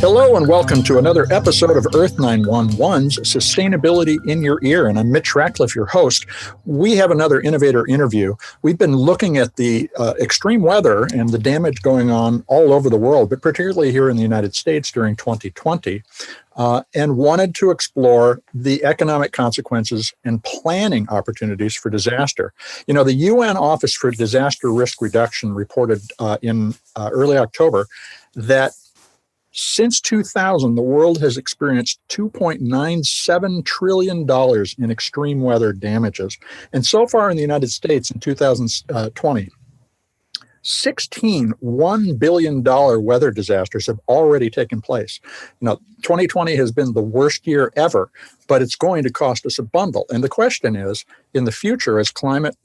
Hello and welcome to another episode of Earth911's Sustainability in Your Ear. And I'm Mitch Ratcliffe, your host. We have another innovator interview. We've been looking at the extreme weather and the damage going on all over the world, but particularly here in the United States during 2020, and wanted to explore the economic consequences and planning opportunities for disaster. You know, the UN Office for Disaster Risk Reduction reported in early October that since 2000, the world has experienced $2.97 trillion in extreme weather damages. And so far in the United States in 2020, 16 $1 billion weather disasters have already taken place. Now, 2020 has been the worst year ever, but it's going to cost us a bundle. And the question is, in the future, as climate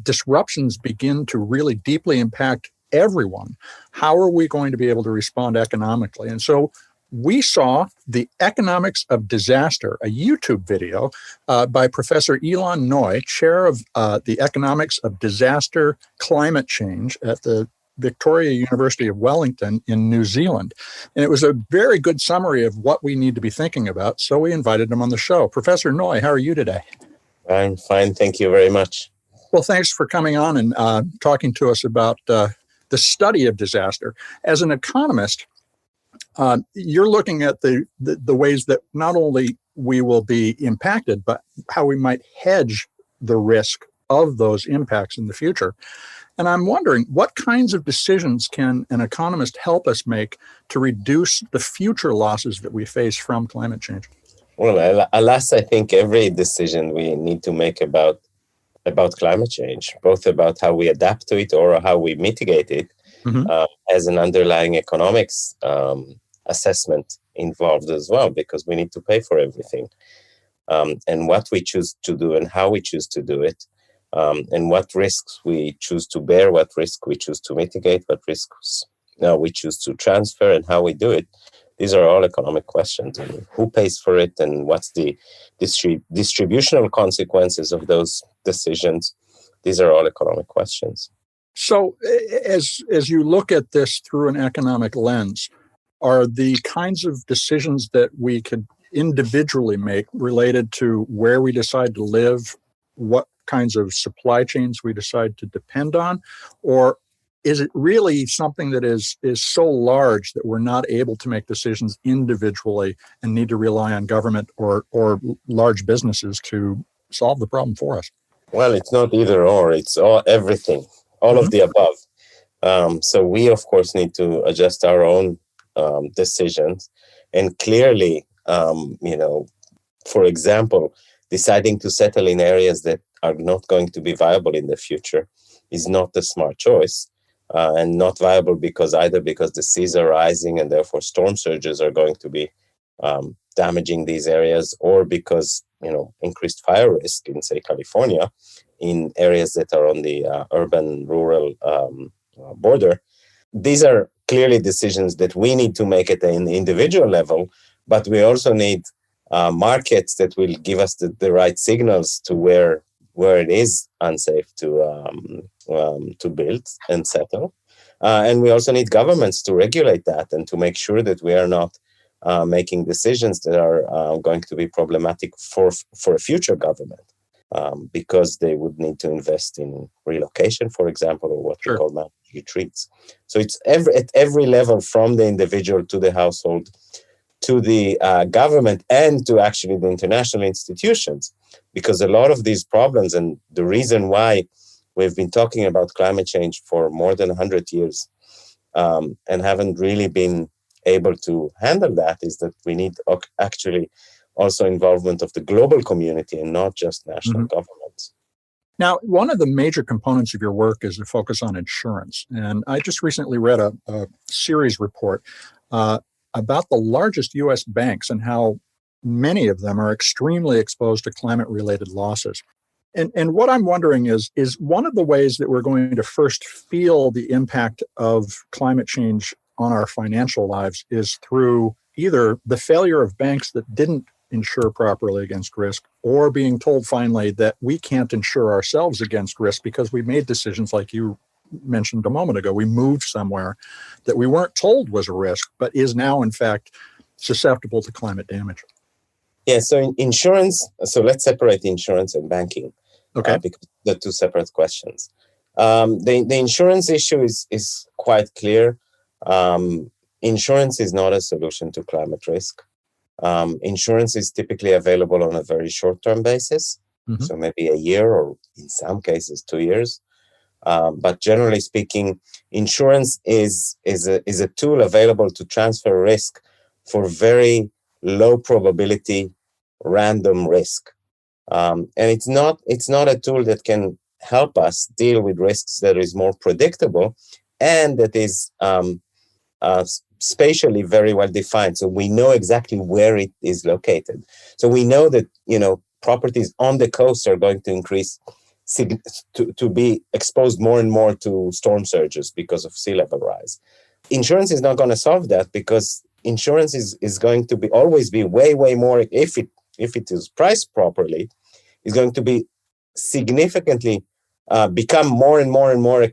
disruptions begin to really deeply impact everyone, how are we going to be able to respond economically? And so we saw The Economics of Disaster, a YouTube video by Professor Ilan Noy, chair of the Economics of Disaster Climate Change at the Victoria University of Wellington in New Zealand. And it was a very good summary of what we need to be thinking about, so we invited him on the show. Professor Noy, how are you today? I'm fine, thank you very much. Well, thanks for coming on and talking to us about the study of disaster. As an economist, you're looking at the ways that not only we will be impacted, but how we might hedge the risk of those impacts in the future. And I'm wondering, what kinds of decisions can an economist help us make to reduce the future losses that we face from climate change? Well, alas, I think every decision we need to make about climate change, both about how we adapt to it or how we mitigate it, has an underlying economics assessment involved as well, because we need to pay for everything. And what we choose to do and how we choose to do it, and what risks we choose to bear, what risk we choose to mitigate, what risks we choose to transfer, and how we do it. These are all economic questions. And who pays for it, and what's the distributional consequences of those decisions? These are all economic questions. So as you look at this through an economic lens, are the kinds of decisions that we could individually make related to where we decide to live, what kinds of supply chains we decide to depend on, or is it really something that is so large that we're not able to make decisions individually and need to rely on government or large businesses to solve the problem for us? Well, it's not either or, it's everything, all of the above. So we, of course, need to adjust our own decisions. And clearly, for example, deciding to settle in areas that are not going to be viable in the future is not the smart choice. And not viable because the seas are rising and therefore storm surges are going to be damaging these areas, or because increased fire risk in, say, California, in areas that are on the urban-rural border. These are clearly decisions that we need to make at an individual level, but we also need markets that will give us the right signals to where it is unsafe to build and settle. And we also need governments to regulate that and to make sure that we are not making decisions that are going to be problematic for a future government, because they would need to invest in relocation, for example, or what we call managed retreats. So it's at every level, from the individual to the household, to the government, and to actually the international institutions, because a lot of these problems, and the reason why we've been talking about climate change for more than 100 years and haven't really been able to handle that, is that we need actually also involvement of the global community and not just national governments. Now, one of the major components of your work is a focus on insurance. And I just recently read a series report about the largest U.S. banks and how many of them are extremely exposed to climate-related losses. And what I'm wondering is one of the ways that we're going to first feel the impact of climate change on our financial lives is through either the failure of banks that didn't insure properly against risk, or being told finally that we can't insure ourselves against risk because we made decisions like you mentioned a moment ago. We moved somewhere that we weren't told was a risk, but is now, in fact, susceptible to climate damage. Yeah, so insurance, so let's separate insurance and banking, Okay. because they're two separate questions. The insurance issue is quite clear. Insurance is not a solution to climate risk. Insurance is typically available on a very short-term basis, so maybe a year or in some cases 2 years. But generally speaking, insurance is a tool available to transfer risk for very low probability random risk. And it's not a tool that can help us deal with risks that is more predictable and that is spatially very well defined. So we know exactly where it is located. So we know that, properties on the coast are going to increase to be exposed more and more to storm surges because of sea level rise. Insurance is not going to solve that, because insurance is going to always be way more, if it is priced properly, is going to be significantly become more and more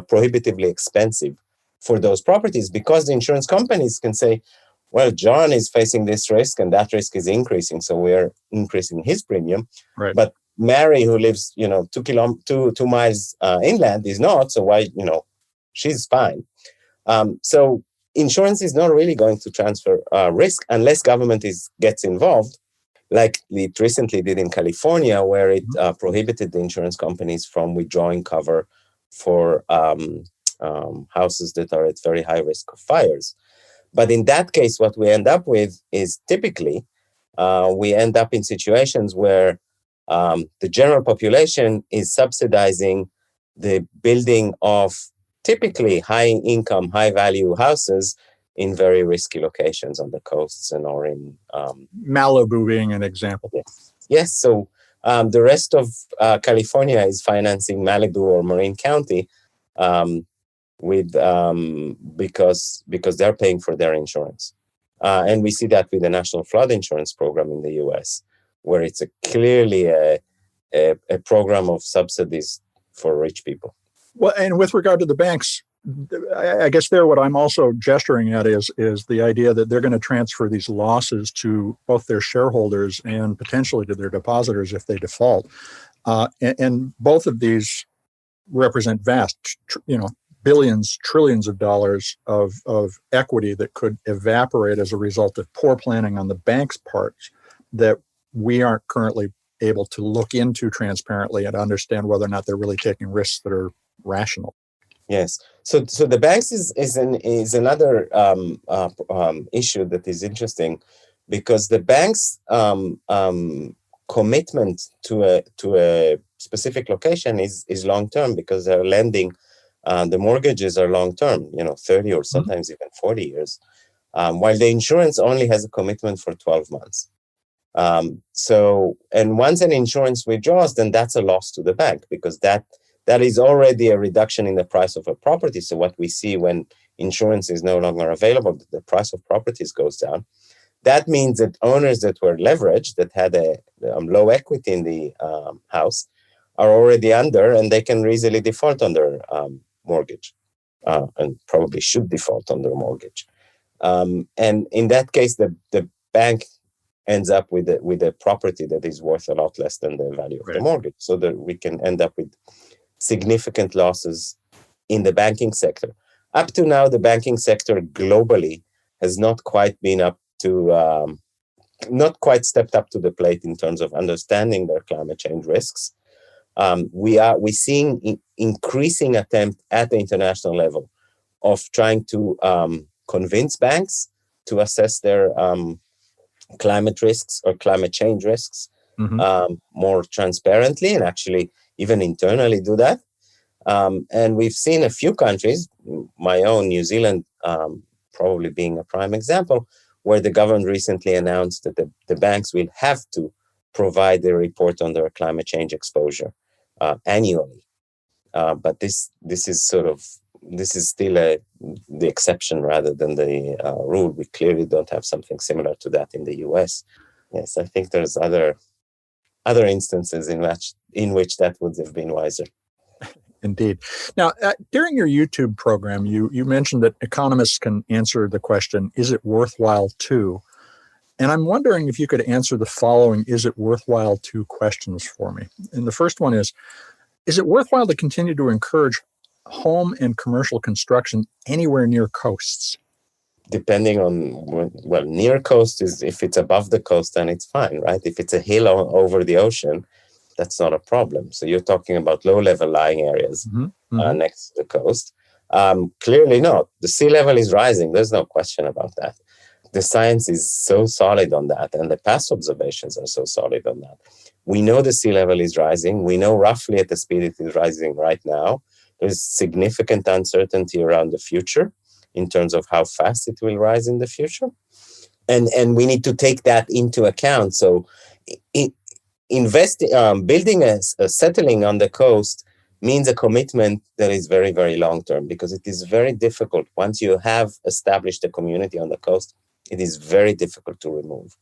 prohibitively expensive for those properties, because the insurance companies can say, well, John is facing this risk and that risk is increasing, so we're increasing his premium. Right. But Mary, who lives, 2 miles inland, is not. So why, she's fine. So insurance is not really going to transfer risk unless government gets involved, like it recently did in California, where it prohibited the insurance companies from withdrawing cover for houses that are at very high risk of fires. But in that case, what we end up with is typically we end up in situations where the general population is subsidizing the building of typically high income, high value houses in very risky locations on the coasts and or in Malibu being an example. Yes. So the rest of California is financing Malibu or Marin County because they're paying for their insurance. And we see that with the National Flood Insurance Program in the US, where it's clearly a program of subsidies for rich people. Well, and with regard to the banks, I guess what I'm also gesturing at is the idea that they're going to transfer these losses to both their shareholders and potentially to their depositors if they default. And both of these represent vast, billions, trillions of dollars of equity that could evaporate as a result of poor planning on the bank's parts that we aren't currently able to look into transparently and understand whether or not they're really taking risks that are rational. Yes. So the banks is another issue that is interesting, because the banks' commitment to a specific location is long term, because they're lending. The mortgages are long term, 30 or sometimes even 40 years, while the insurance only has a commitment for 12 months. And once an insurance withdraws, then that's a loss to the bank, because that is already a reduction in the price of a property. So what we see when insurance is no longer available, the price of properties goes down. That means that owners that were leveraged, that had a low equity in the house, are already under, and they can easily default on their mortgage, and probably should default on their mortgage. And in that case, the bank ends up with a property that is worth a lot less than the value of the mortgage, so that we can end up with significant losses in the banking sector. Up to now, the banking sector globally has not quite been not quite stepped up to the plate in terms of understanding their climate change risks. We're seeing increasing attempt at the international level of trying to convince banks to assess their climate risks or climate change risks more transparently, and actually even internally do that. And we've seen a few countries, my own New Zealand probably being a prime example, where the government recently announced that the banks will have to provide a report on their climate change exposure annually. But this is still the exception rather than the rule. We clearly don't have something similar to that in the US. Yes, I think there's other instances in which that would have been wiser. Indeed. Now, during your YouTube program, you mentioned that economists can answer the question, is it worthwhile to? And I'm wondering if you could answer the following, is it worthwhile to questions for me. And the first one is it worthwhile to continue to encourage home and commercial construction anywhere near coasts? Depending on, well, near coast is, if it's above the coast, then it's fine, right? If it's a hill over the ocean, that's not a problem. So you're talking about low-level lying areas next to the coast. Clearly not. The sea level is rising. There's no question about that. The science is so solid on that, and the past observations are so solid on that. We know the sea level is rising. We know roughly at the speed it is rising right now. There's significant uncertainty around the future in terms of how fast it will rise in the future. And we need to take that into account. So building a settling on the coast means a commitment that is very, very long-term, because it is very difficult. Once you have established a community on the coast, it is very difficult to remove.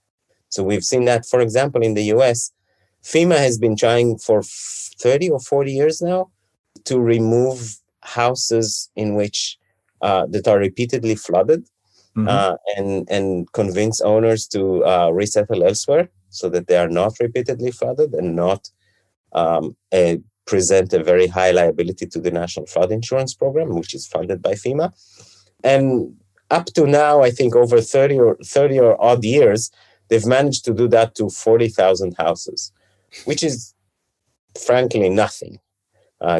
So we've seen that, for example, in the US, FEMA has been trying for 30 or 40 years now to remove houses in which that are repeatedly flooded, and convince owners to resettle elsewhere so that they are not repeatedly flooded and not present a very high liability to the National Flood Insurance Program, which is funded by FEMA. And up to now, I think over 30 or odd years, they've managed to do that to 40,000 houses, which is frankly nothing.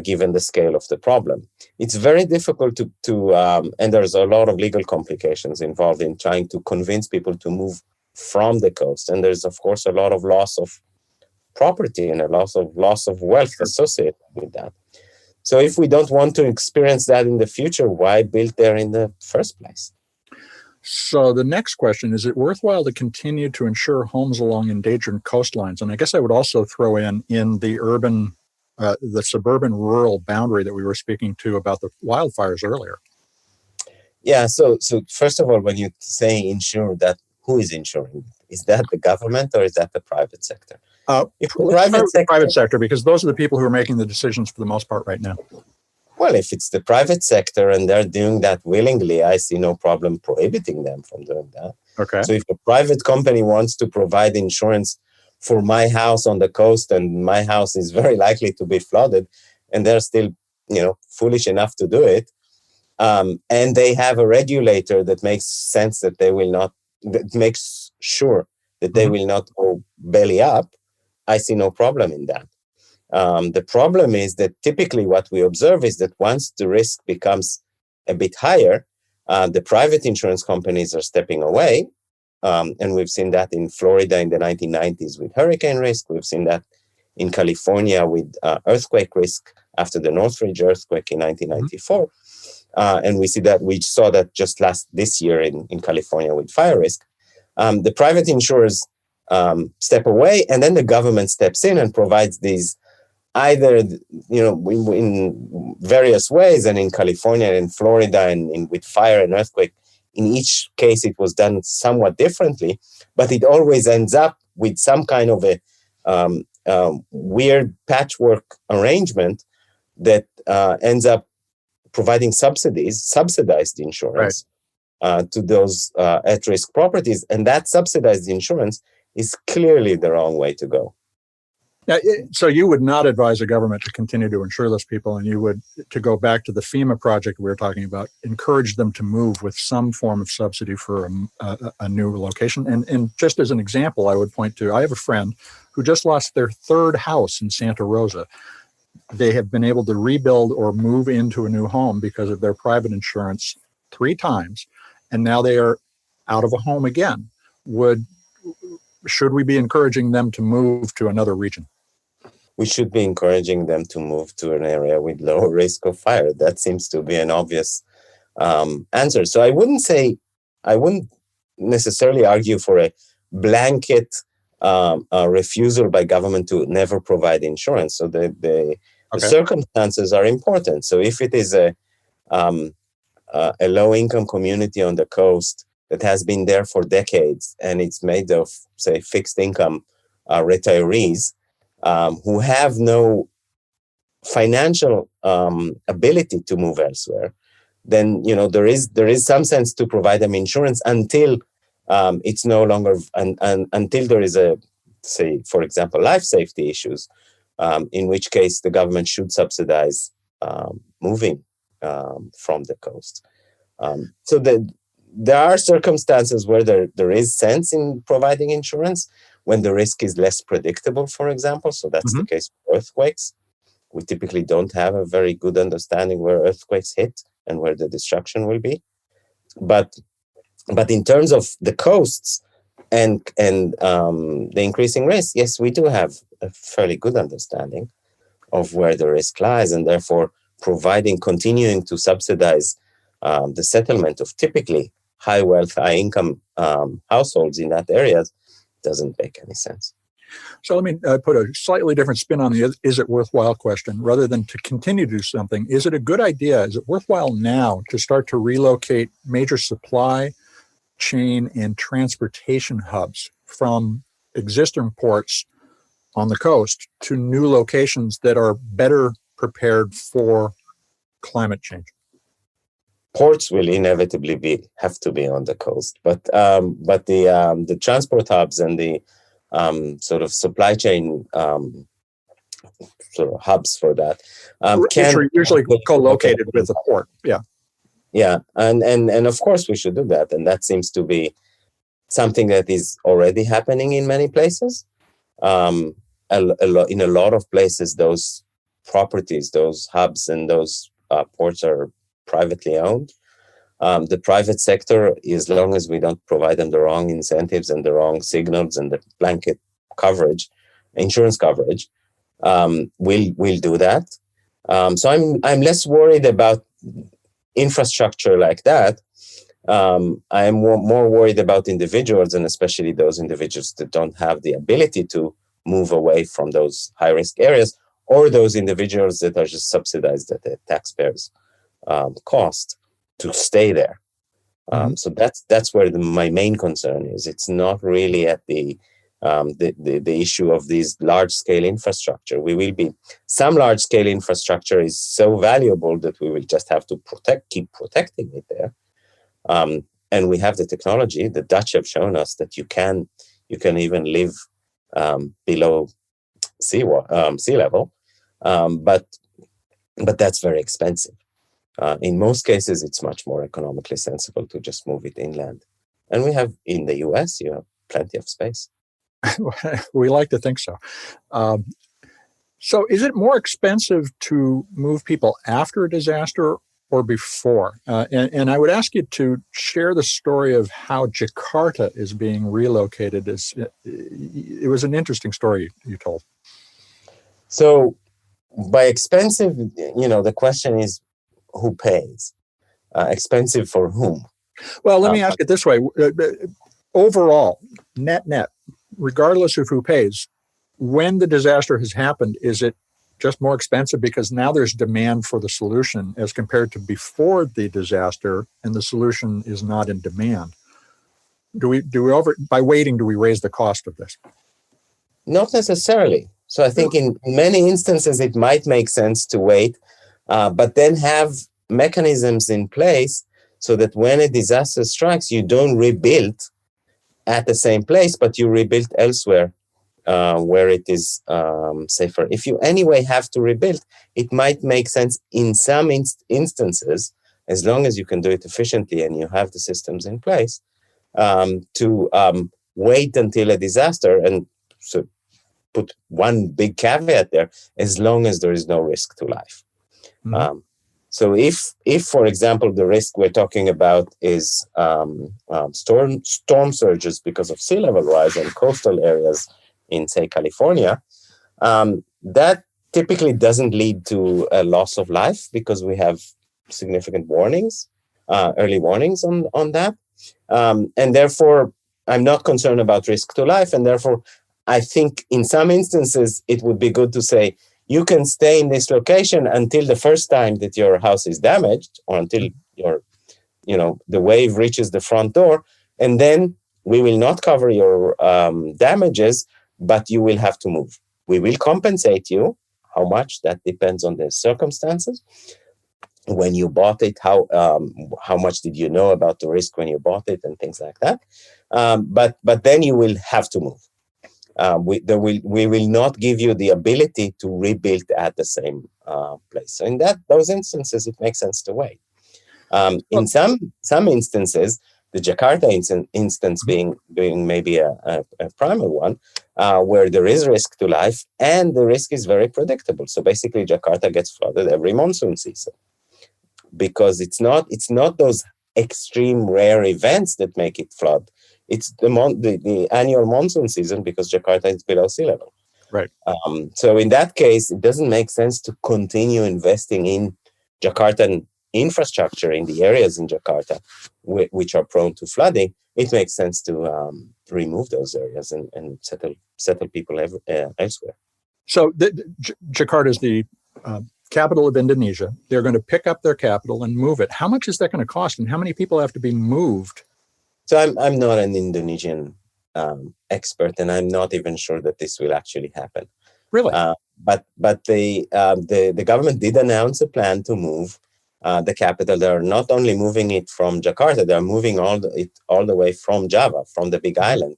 Given the scale of the problem, it's very difficult to and there's a lot of legal complications involved in trying to convince people to move from the coast. And there's, of course, a lot of loss of property and a loss of wealth associated with that. So if we don't want to experience that in the future, why build there in the first place? So the next question, is it worthwhile to continue to insure homes along endangered coastlines? And I guess I would also throw in the urban the suburban-rural boundary that we were speaking to about the wildfires earlier. Yeah, so first of all, when you say insure, that who is insuring? Is that the government or is that the private sector? Private sector, because those are the people who are making the decisions for the most part right now. Well, if it's the private sector and they're doing that willingly, I see no problem prohibiting them from doing that. Okay. So if a private company wants to provide insurance for my house on the coast, and my house is very likely to be flooded, and they're still, foolish enough to do it, and they have a regulator that makes sense that that makes sure that they will not go belly up, I see no problem in that. The problem is that typically what we observe is that once the risk becomes a bit higher, the private insurance companies are stepping away. And we've seen that in Florida in the 1990s with hurricane risk. We've seen that in California with earthquake risk after the Northridge earthquake in 1994. And we saw that just this year in California with fire risk. The private insurers step away, and then the government steps in and provides these either, in various ways. And in California and in Florida and with fire and earthquake, in each case, it was done somewhat differently, but it always ends up with some kind of a weird patchwork arrangement that ends up providing subsidized insurance to those at-risk properties. And that subsidized insurance is clearly the wrong way to go. Now, so you would not advise a government to continue to insure those people, and you would, to go back to the FEMA project we were talking about, encourage them to move with some form of subsidy for a new location. And just as an example, I would point to, I have a friend who just lost their third house in Santa Rosa. They have been able to rebuild or move into a new home because of their private insurance 3 times, and now they are out of a home again. Should we be encouraging them to move to another region? We should be encouraging them to move to an area with lower risk of fire. That seems to be an obvious answer. So I wouldn't necessarily argue for a blanket refusal by government to never provide insurance. So the circumstances are important. So if it is a low-income community on the coast that has been there for decades, and it's made of, say, fixed income retirees who have no financial ability to move elsewhere, then there is some sense to provide them insurance until it's no longer until there is a, say, for example, life safety issues, in which case the government should subsidize moving from the coast. So there are circumstances where there is sense in providing insurance when the risk is less predictable, for example. So that's the case for earthquakes. We typically don't have a very good understanding where earthquakes hit and where the destruction will be. But in terms of the coasts and the increasing risk, yes, we do have a fairly good understanding of where the risk lies, and therefore continuing to subsidize the settlement of typically high wealth, high income households in that area doesn't make any sense. So let me put a slightly different spin on the is it worthwhile question. Rather than to continue to do something, is it a good idea? Is it worthwhile now to start to relocate major supply chain and transportation hubs from existing ports on the coast to new locations that are better prepared for climate change? Ports will inevitably have to be on the coast, but the transport hubs and the sort of supply chain sort of hubs for that which are usually co-located with the port. Yeah, and of course we should do that, and that seems to be something that is already happening in many places. In a lot of places, those properties, those hubs, and those ports are privately owned. The private sector, as long as we don't provide them the wrong incentives and the wrong signals and the blanket coverage, insurance coverage, will do that. So I'm less worried about infrastructure like that. I am more worried about individuals, and especially those individuals that don't have the ability to move away from those high-risk areas, or those individuals that are just subsidized at the taxpayers' cost to stay there. So that's where my main concern is. It's not really at the issue of these large-scale infrastructure. Some large-scale infrastructure is so valuable that we will just have to keep protecting it there. And we have the technology. The Dutch have shown us that you can even live below sea level, but that's very expensive. In most cases, it's much more economically sensible to just move it inland. And we have, in the US, you have plenty of space. We like to think so. So is it more expensive to move people after a disaster or before? And I would ask you to share the story of how Jakarta is being relocated. It was an interesting story you told. So by expensive, the question is, who pays? Expensive for whom? Well, let me ask it this way. Overall, net, regardless of who pays, when the disaster has happened, is it just more expensive because now there's demand for the solution as compared to before the disaster, and the solution is not in demand? By waiting, do we raise the cost of this? Not necessarily. So I think in many instances, it might make sense to wait, but then have mechanisms in place so that when a disaster strikes, you don't rebuild at the same place, but you rebuild elsewhere where it is safer. If you anyway have to rebuild, it might make sense in some instances, as long as you can do it efficiently and you have the systems in place, to wait until a disaster, and so put one big caveat there, as long as there is no risk to life. So if, for example, the risk we're talking about is storm surges because of sea level rise in coastal areas in, say, California, that typically doesn't lead to a loss of life because we have significant warnings, early warnings on that. And therefore, I'm not concerned about risk to life. And therefore, I think in some instances, it would be good to say, you can stay in this location until the first time that your house is damaged, or until the wave reaches the front door, and then we will not cover your damages, but you will have to move. We will compensate you how much, that depends on the circumstances. When you bought it, how much did you know about the risk when you bought it, and things like that. But then you will have to move. We will not give you the ability to rebuild at the same place. So in those instances, it makes sense to wait. In some instances, the Jakarta instance being maybe a primary one, where there is risk to life and the risk is very predictable. So basically, Jakarta gets flooded every monsoon season, because it's not those extreme rare events that make it flood. It's the annual monsoon season, because Jakarta is below sea level. Right. So in that case, it doesn't make sense to continue investing in Jakartan infrastructure in the areas in Jakarta which are prone to flooding. It makes sense to remove those areas and settle people elsewhere. So Jakarta is the capital of Indonesia. They're going to pick up their capital and move it. How much is that going to cost, and how many people have to be moved? So I'm not an Indonesian expert, and I'm not even sure that this will actually happen. Really? But the government did announce a plan to move the capital. They're not only moving it from Jakarta, they're moving it all the way from Java, from the Big Island,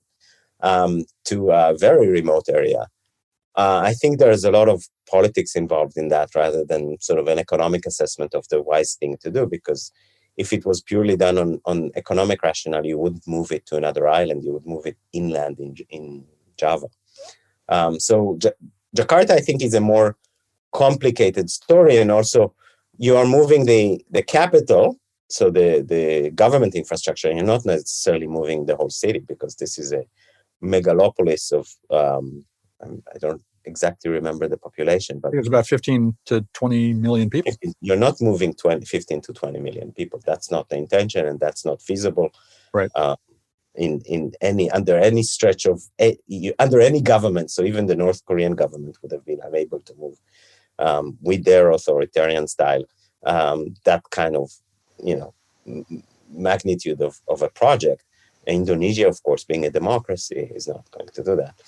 to a very remote area. I think there's a lot of politics involved in that, rather than sort of an economic assessment of the wise thing to do, because if it was purely done on economic rationale, you wouldn't move it to another island. You would move it inland in Java. So Jakarta, I think, is a more complicated story. And also, you are moving the capital, so the government infrastructure, and you're not necessarily moving the whole city, because this is a megalopolis of, I don't exactly remember the population, but it's about 15 to 20 million people. You're not moving 15 to 20 million people. That's not the intention, and that's not feasible. Right. Under any stretch of under any government. So even the North Korean government would have been unable to move with their authoritarian style that kind of magnitude of a project. Indonesia, of course, being a democracy, is not going to do that.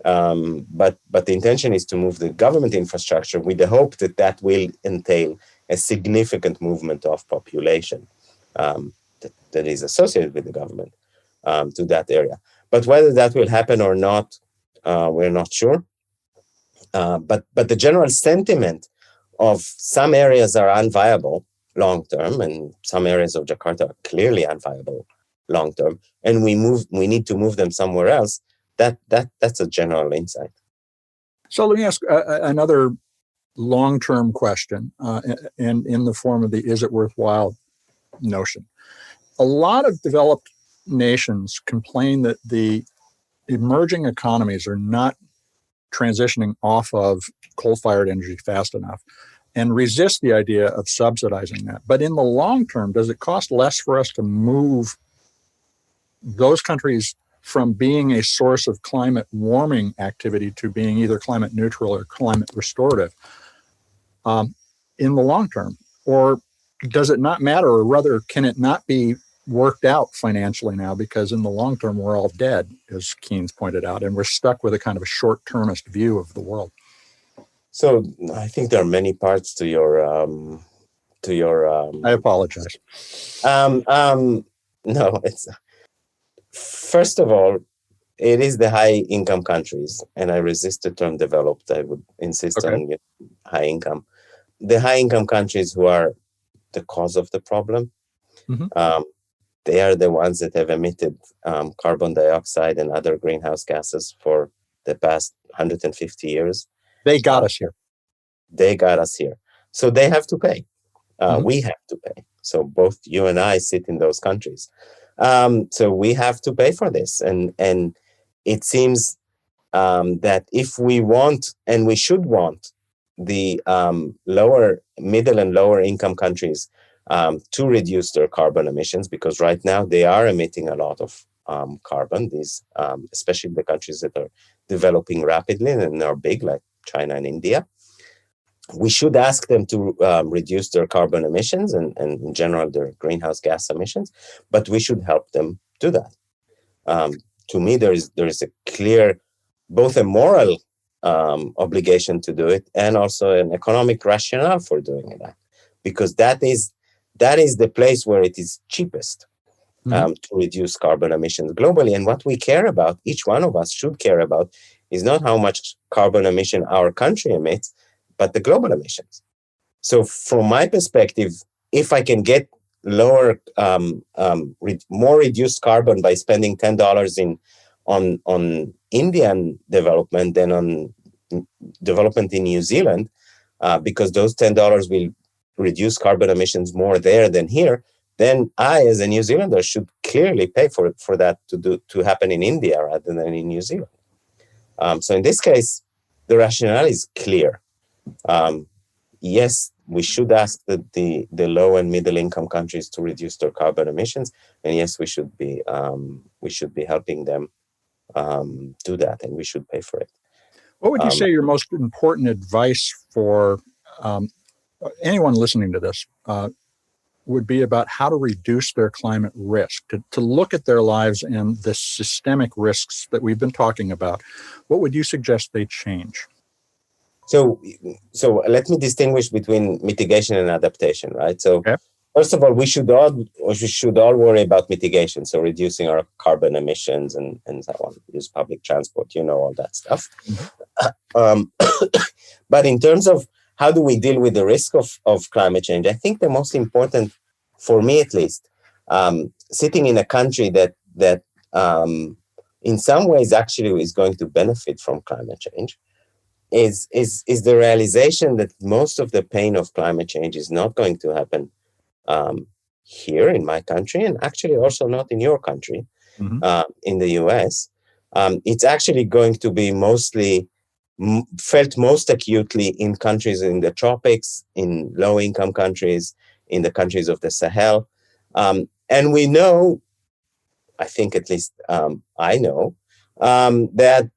But the intention is to move the government infrastructure with the hope that will entail a significant movement of population that is associated with the government to that area. But whether that will happen or not, we're not sure. But the general sentiment of some areas are unviable long term, and some areas of Jakarta are clearly unviable long term, and we need to move them somewhere else. That's a general insight. So let me ask another long-term question, and in the form of the "is it worthwhile" notion. A lot of developed nations complain that the emerging economies are not transitioning off of coal-fired energy fast enough, and resist the idea of subsidizing that. But in the long term, does it cost less for us to move those countries from being a source of climate warming activity to being either climate neutral or climate restorative in the long term? Or does it not matter, or rather, can it not be worked out financially now, because in the long term, we're all dead, as Keynes pointed out, and we're stuck with a kind of a short-termist view of the world? So I think there are many parts to your I apologize. No, it's first of all, it is the high income countries, and I resist the term developed. I would insist on high income. The high income countries who are the cause of the problem. Mm-hmm. They are the ones that have emitted carbon dioxide and other greenhouse gases for the past 150 years. They got us here. They got us here. So they have to pay. We have to pay. So both you and I sit in those countries. So we have to pay for this. And it seems that if we want, and we should want, the middle and lower income countries to reduce their carbon emissions, because right now they are emitting a lot of carbon, these, especially the countries that are developing rapidly and are big, like China and India. We should ask them to reduce their carbon emissions and in general their greenhouse gas emissions, but we should help them do that. To me, there is a clear, both a moral obligation to do it, and also an economic rationale for doing that, because that is the place where it is cheapest to reduce carbon emissions globally. And what we care about, each one of us should care about, is not how much carbon emission our country emits, but the global emissions. So from my perspective, if I can get lower, more reduced carbon by spending $10 on Indian development than on development in New Zealand, because those $10 will reduce carbon emissions more there than here, then I, as a New Zealander, should clearly pay for that to happen in India rather than in New Zealand. So in this case, the rationale is clear. Yes, we should ask the low and middle income countries to reduce their carbon emissions, and yes, we should be helping them do that, and we should pay for it. What would you say your most important advice for anyone listening to this would be about how to reduce their climate risk, to look at their lives and the systemic risks that we've been talking about? What would you suggest they change? So let me distinguish between mitigation and adaptation, right? So first of all, we should all worry about mitigation, so reducing our carbon emissions and so on. Use public transport, all that stuff. But in terms of how do we deal with the risk of climate change, I think the most important, for me at least, sitting in a country that in some ways actually is going to benefit from climate change, is the realization that most of the pain of climate change is not going to happen here in my country, and actually also not in your country, in the US. It's actually going to be mostly felt most acutely in countries in the tropics, in low-income countries, in the countries of the Sahel. And we know, I think at least I know, that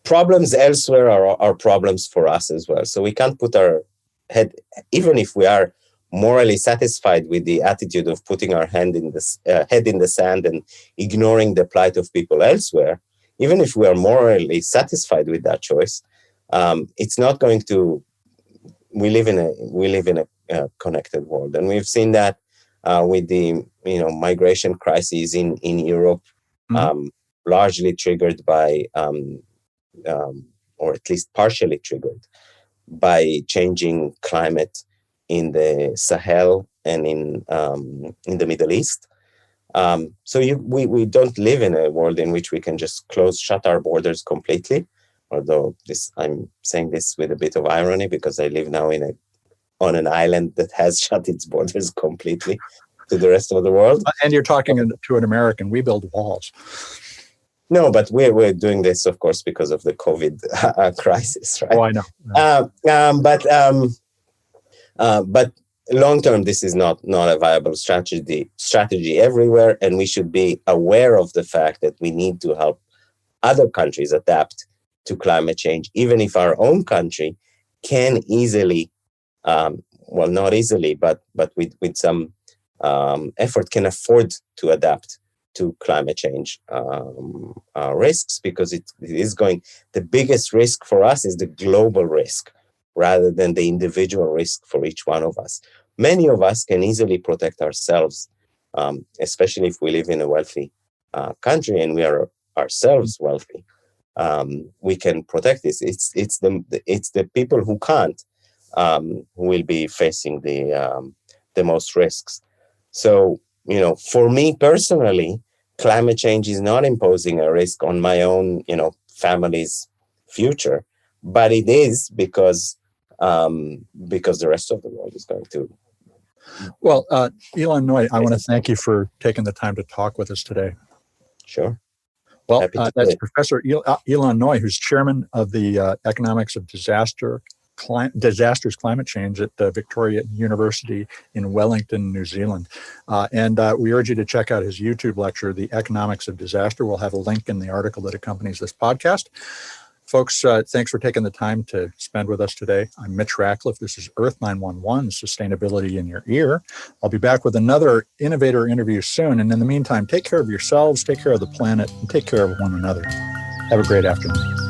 problems elsewhere are problems for us as well. So we can't put our head, even if we are morally satisfied with the attitude of putting our head in the sand and ignoring the plight of people elsewhere, even if we are morally satisfied with that choice, it's not going to. We live in a connected world, and we've seen that with the migration crises in Europe, largely triggered by, or at least partially triggered by changing climate in the Sahel and in the Middle East. So we don't live in a world in which we can just shut our borders completely. Although I'm saying this with a bit of irony, because I live now on an island that has shut its borders completely to the rest of the world. And you're talking to an American. We build walls. No, but we're doing this, of course, because of the COVID crisis, right? Oh, I know. But long term, this is not a viable strategy everywhere, and we should be aware of the fact that we need to help other countries adapt to climate change, even if our own country can easily, not easily, but with some effort, can afford to adapt to climate change risks, because it is going. The biggest risk for us is the global risk, rather than the individual risk for each one of us. Many of us can easily protect ourselves, especially if we live in a wealthy country and we are ourselves wealthy. We can protect this. It's the people who can't who will be facing the most risks. So, for me personally, climate change is not imposing a risk on my own, family's future, but it is because the rest of the world is going to. Well, Ilan Noy, I want to thank you for taking the time to talk with us today. Sure. Well, that's Professor Ilan Noy, who's chairman of the Economics of Disasters Climate Change at Victoria University in Wellington, New Zealand. And we urge you to check out his YouTube lecture, The Economics of Disaster. We'll have a link in the article that accompanies this podcast. Folks, thanks for taking the time to spend with us today. I'm Mitch Ratcliffe. This is Earth911, Sustainability in Your Ear. I'll be back with another innovator interview soon. And in the meantime, take care of yourselves, take care of the planet, and take care of one another. Have a great afternoon.